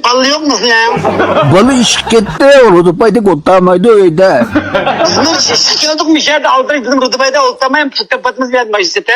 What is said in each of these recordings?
Balı yok musun ya? Balı şirkette Rudupay'da kottamaydı öyle. Bizim şişe olduk bir şeyde aldırıp bizim Rudupay'da oltamayım. Kapatımız geldi majlisete.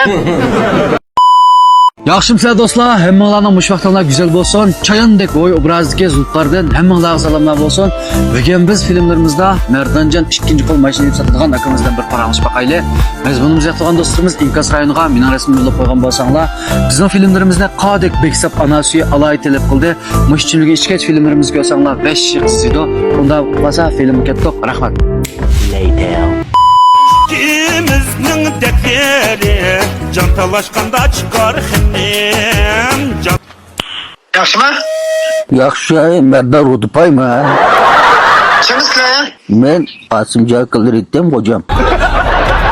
Yaxshimsizlar do'stlar, hammalarning mushvaqtlar güzel bo'lsin. Chayondek o'y obrazdagi zulqlardan hammalarga salomlar bo'lsin. Bugun biz filmlarimizda Merdanjon ikkinchi qo'l mashina sotadigan akamizdan bir parangiz baqayli. Biz buni muzaytirgan do'stlarimiz Inkas rayoniga meni rasmini yo'llab qo'ygan bo'lsanglar, bizning filmlarimizda qadek beksab anasi alay talab qildi. Mushchiligi ichkach filmlarimizga ko'rsanglar 5 yil sizdo. Unda bo'lsa film ketdik. Rahmat. İkimizning dertleri can talaşkanda çıkar hem can. Yaxşı mı? Yaxşı, Merdan Rudupay mı? Kimsin lan? Ben Asımcı akıllı ettim hocam.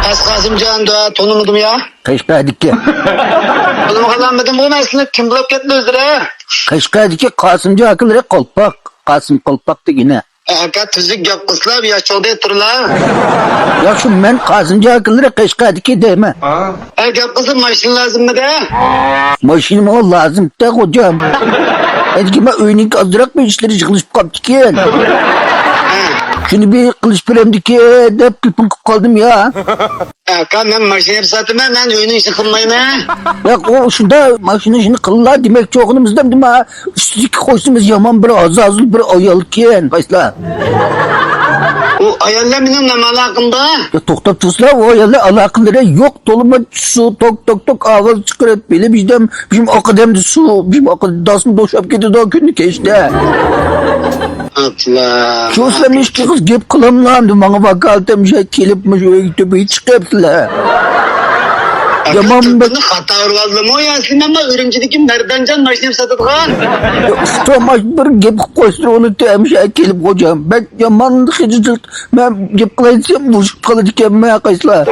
Kasımcan da tonumudum ya. Kaşkay'daki. Oğlum kazanmadım bu mesleğini kim bulup gitti özdüre? Kaşkay'daki Kasımcı akıllı kolpak. Kasım kolpak da yine. Hakikat tüzük yapmışlar bir yaş oldu ettirler. Yaxşı, ben Kasımcı akıllı Kaşkay'daki değil mi? Yapmışsın maşin lazım mı de? Maşinim o lazım da hocam. Eski ben öğünün kazdırak bir işleri çıkılıp kaptı ki. Şunu bir kılıç biremdi ki hep kılpın kaldım ya. Hakikat ben maşin yapsatım ben öyünün işini kılmayayım ha. Ya o şunda maşını şimdi kıllar demek çoğunumuzdan değil mi ha? Üstelik koştuğumuz yaman bir azazlı bir ayalken. Kaysla. O ayarlar benim ne alakımda? Ya toktap tuzla o ayarlar alakaları yok. Doluma su tok tok ağız çıkarıp böyle bizim akademide su bizim akademide dasım doşap gidiyor daha günlük işte. Atla. Çoğuslamış ki kız gep kılamlandı bana bakalım şey kelipmiş öyle tübeyi çıkarttılar. Yaman Bunu hata urvaldım o ya. Sen ama örümcedeki Merdancan maşin yapsatıdığın. Stomaş bir gep koştur onu tüyemiş kelip hocam. Ben yaman hıcıcık ben gep kılaysam boşup kalacağım ben kaysla.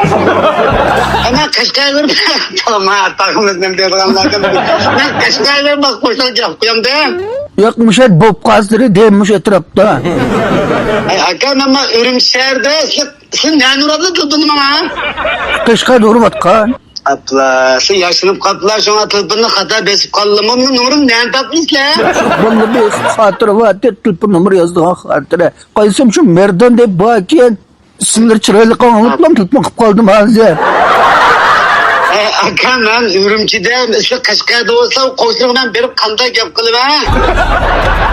Ama kaşkaya verme. Tamam ha takımız ne diyorlardan. Ben kaşkaya verme bak koşarak yapıyorum de. Yakmış et bob kastırı demiş etrafta. Hakan ama örümşehirde sen ne uğradın tıbbını ama? Kışka doğru batkan. Atla sen yaşlanıp kapılar sonra tıbbını hata besip kaldım. Onun numarum ne tapmış la? Bunda bir hatıra var. Tılpı numara yazdı hatıra. Kaysam şu merdan de bakken. İsimleri çıraylı kanlıklam tılpı kıp kaldım hazır. Hakan ben örümcide işte kaşkaya olsa koştuğundan beri kanda yapkılı be.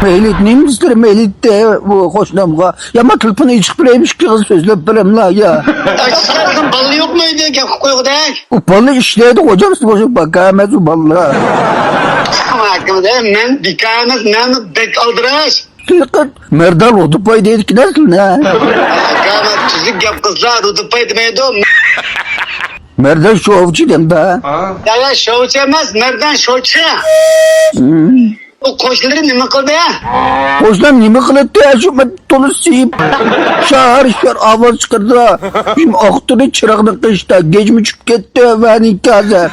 Meylit neyim isterim meylit de bu hoşnamga. Ya ma tılpını içip bireymiş ki kız sözlep birem la ya. Açıkçası balı yok muydu yapkı koyuyor da? O balı işleydi hocam siz boşuk bakamaz o balı. Ama hakkımda ben dikkatemez ben bek aldıraş. Sıkınt merdan oldu pay dedik nasıl ne? Hakan tüzük yapkızlar udupay demeydi o. Merdan şovçu dem da. Ya şovçu emez merdan şovçu. O koşulları ne kıldı ya? Hoşlan nime kılıttı ya şu ben dolu siyip. Şahar avaz çıkardı. Bizim aktörü çırağını kışta geçmiş gitti ben hikaze.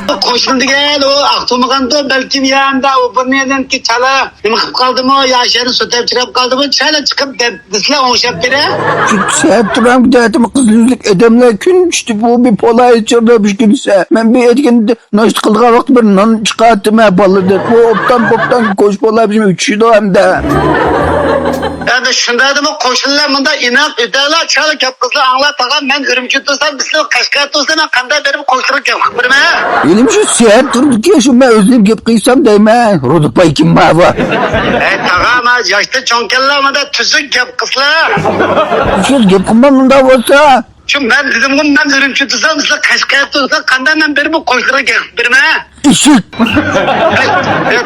O koşuldu gel o aktumakandı belki bir yanda o bir neden ki çala. Ne kaldı mı ya şehrin sütep çırap kaldı mı çala çıkıp dizle on şap bire. Şu seyahat duran gidetim kızlılık edemler gün işte bu bir polay içirdemiş kimse. Ben bir etkin naşt kıldığa vakti bir nan çıkarttım ya balıdır. Bu optan koş polay bizim üçüydü hem de. Yani şundaydım o koşullar bunda inat ödeler çalık yapkızlar anlat bakalım ben örümcü tutsam bizle kaşkaya tutsam ben kanda benim koşturuk yapkı birime. Benim şu seyahat durduk ya şu ben özlem gep kıysam değme. Rudupay kim baba. Tamam ha yaşta çonkeller ama da tüzük yapkızlar. Şu gep kummanın da olsa. Çünkü ben dedim ki ben örümcü tutsam bizle kaşkaya tutsam kanda ben benim koşturuk yapkı birime. Işık.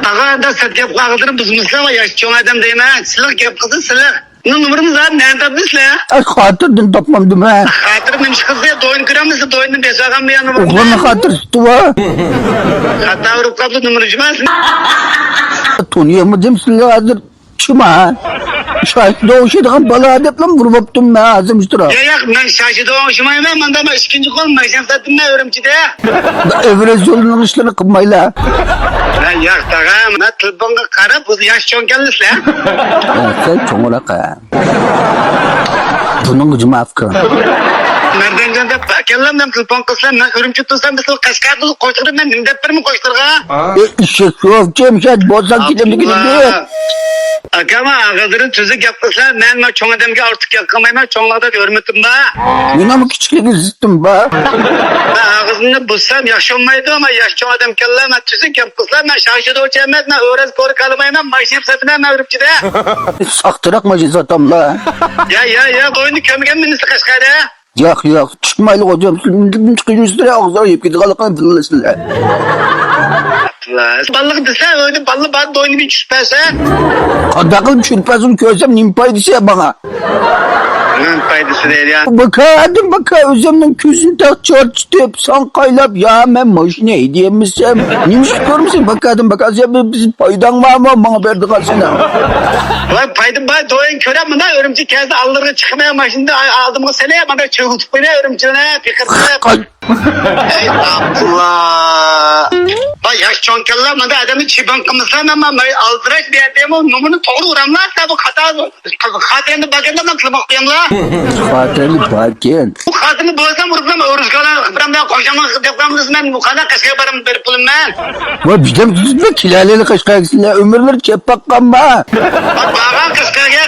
Tağa da set yap kağıdını buzmuşlar ama yaş çoğun adam değil mi? Silah yap kızı silah. Bunun numaramız abi nerede bizle ya? Ay hatırdım tapmadım ha. Hatırım demiş kızı ya doyun kıramızı doyunun besağım bir yanı var. Oğlanın hatır tuttu var. Hatta vurup kaplı numaracı var. Tanıyamadım silah hazır. Çıma. Şahit doğuşuydu bala adetle vurup ben ağzım üstüne. Ya ben şaşıdı o hoşuma yemem ben de ama ikinci kol mayşam sattım ne örümcüde ya. Evres yolunun işlerini kılmayla. Lan yak tağa ben tıbbınga karab bu yaş çoğun gelmiş la. Sen çoğulak ha. Bunun gücü afkı. Nereden canım kellam ben tıbbın kıslam ben örümcü tutsam biz kaşkar dolu koşturur ben nimdep bir mi koşturga? İşe şu cemşet bozak gidip gidip. Akama ağızları tüzük yapmışlar. Ben çoğun adamga artık yakamayım. Çoğunlarda görmedim ba. Yine mi küçük zıttım ba? Ben ağzını bulsam yaşanmaydı ama yaşlı adam kellerim. Tüzük yapmışlar. Ben şaşırdı o çemez. Ben öğrez koru kalmayım. Ben başlayıp satına mevrupçıda. Saktırak mı zatam la? Ya boynu kömürgen minisi kaşkaydı. Yok çıkmaylı hocam. Şimdi çıkıcı üstüne ağızları yiyip gidi kalıkan fırlasınlar. Ballık dese öyle ballı bana doyunu bir çüspese. Kadakım çürpesini körsem nimpaydı şey bana. Bunun faydası değil ya. Baka özlemden küsün tak çarçtep san kaylap ya ben maşine hediyemizsem. Neymiş görmüşsün baka az ya bizim paydan var mı bana verdi kalsana. Ulan paydım bana doyun körem mi lan örümcek kezdi alları çıkmaya başında aldım o sene bana çığıtıp beni örümceğine pikırtına. Ey Allah. Bak yaş çonkeller bana adamı çiban kımıslan ama aldıraç bir yerdeyim o numunu doğru uğramlarsa bu katarını bakırla nasıl bakayım la? Hatırlı bakın. Bu kadını boğazdan vurup örüzgana ben kocaman depremlisin ben bu kadar kaşıya varım bir pulum ben. Ama bizden tutma kilaleli kaşkaksınlar ömürler çepak kanma. Bak bağan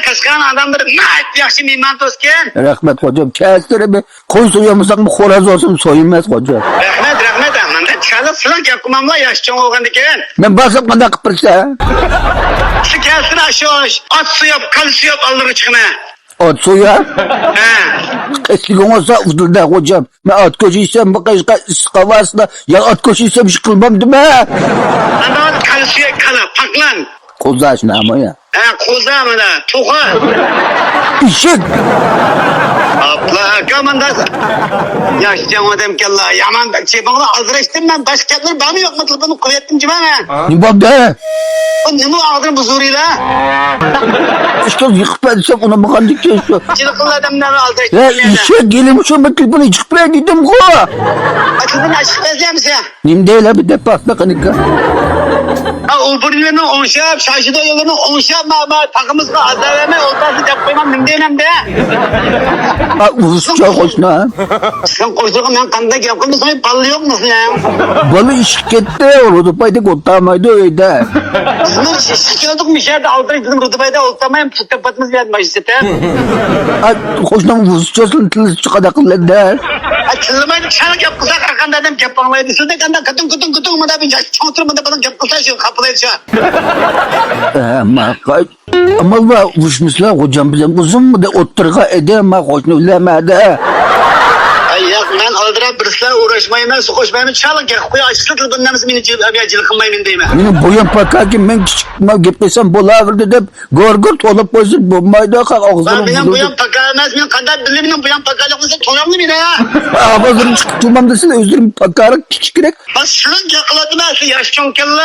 kıskan adamları ne yaşlı mimman tosken. Rahmet hocam kestere bir koy soyamızsak mı horaz olsun soyulmaz hocam. Rahmet aman da çalı sılak yapmamla yaşçın oğlan diken. Ben basıp kadar kıpırsa. Şu gelsin aşağı at su yap kal su yap alları çıkma. At soya. He. Eski olsa uzulda hocam. Ben at koşuysam bu kaşka iskavasla ya at koşuysam şıkılmam değil mi? Anam kal suya kala paklan. Kozaşın ama ya. Koza mı da tuha. İşik. Abla kamandas. Yaşçın adam kella yaman da çebağla azraştım ben başkatlar bana yok mu bunu kuvvettim cima ben. Ne bak da? O ne mi aldın bu zoruyla? İşte yıkıp etsem ona bakan dikeceğiz. Çılıklı adamları aldı. Ya işe gelin şu ben bunu çıkıp buraya gittim ko. Açıldın aşık özlem misin? Nim değil abi de patla kanika. Ulburilerini onşap, şaşıda yolunu onşap ama takımızda azaleme oltası yapmaymam nimdeylem de. Rusça hoşuna. Sen koştuğum ben kandak yapayım sen ballı yok musun ya? Balı şirkette oldu payda kottamaydı öyle. Bizim şişiyorduk bir şeyde aldırıp bizim rıtıbayda oltamayım tutapatımız geldi majisete. Hoşuna Rusçasın tılısı çıkadaklı der. Çılmaydı çanak yapkısa karkanda adam kepanlaydı. Sizde kanda kıtın mı da bir yaş çoğunturmadı bana kepkısa şu kapılaydı şu. Ama var vurmuşlar hocam bizim uzun mu da oturga edemem hoşuna ulemedi. Ay ya ben aldırıp birisine uğraşmayayım ben su koşmayayım çalak ya kuya açısıdır bundan nasıl beni cılkınmayayım diyeyim. Benim boyam pakakim ben küçükme gitmesem bolavırdı da gorgurt olup bozuk bulmaydı kak ağzını Ben benim bu yan pakarmaz benim kadar biliminin bu yan pakarlık mısın tonamlı mı ya? Ağzını çıktırmam desene özürüm pakarık küçükrek. Bak şunu yakaladım ben yaş çonkella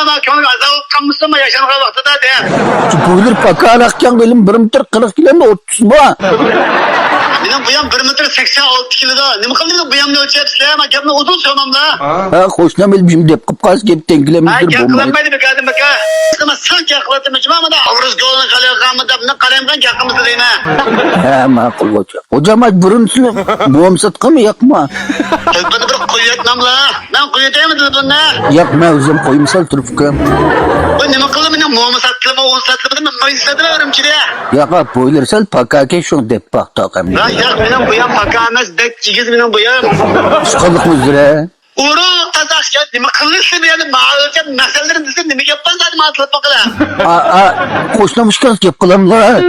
ama konu azal kalmışsın ama yaşanığa vakti da de. Boylar pakarakken benim 1,40 kilo 30 mu? Benim bu yan 1,86 kilo da. Ne mi kaldı bu yan ne ölçüp size ama yapma uzun söylemem la. Ha hoşuna benim dep kıpkas gibi dengilemizdir bu. Yakılanmaydı bir kadın baka. Ama sanki yakaladım ama da avruz golunu kalıyor kalmadı. Ne kalemden yakımızı değil mi? He makul hocam. Hocam aç burunusunu boğum satkı mı yakma? Beni bir kuyut namla. Ben kuyut yemedim bunu. Yakma özüm koyumsal turfukam. Bu ne mi kaldı benim muamı sattığımı on sattığımı ben istedim ki de. Yaka boylar sal pakake şun dep pak takam. Ya benim bu yan pakamaz dek cigiz benim bu yan. Sıkılık mızdire? Uru tazaş ya ne mi kılırsa bir yani mağazı meselelerin dizin ne mi yapan zaten atılıp bakıla. Koşlamışken yapılam la.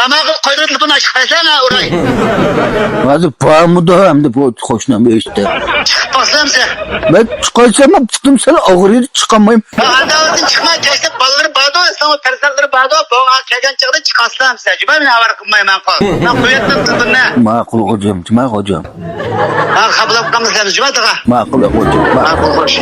Ama koyduğun bunu açıklasana orayı. Bazı pahamı da hem de bu koşnamı işte. Çıkmasam sen. Ben çıkarsam tuttum sana ağrıyor çıkamayım. Adamın çıkma geçti balları bağdı sana tersalları bağdı boğa kegen çıktı çıkarsam sen. Ben ne var kılmayım ben kal. Ben kuyettim kıldın ne? Makul hocam, makul hocam. Ha kabul etmemiz lazım. Makul hocam. Makul hoş.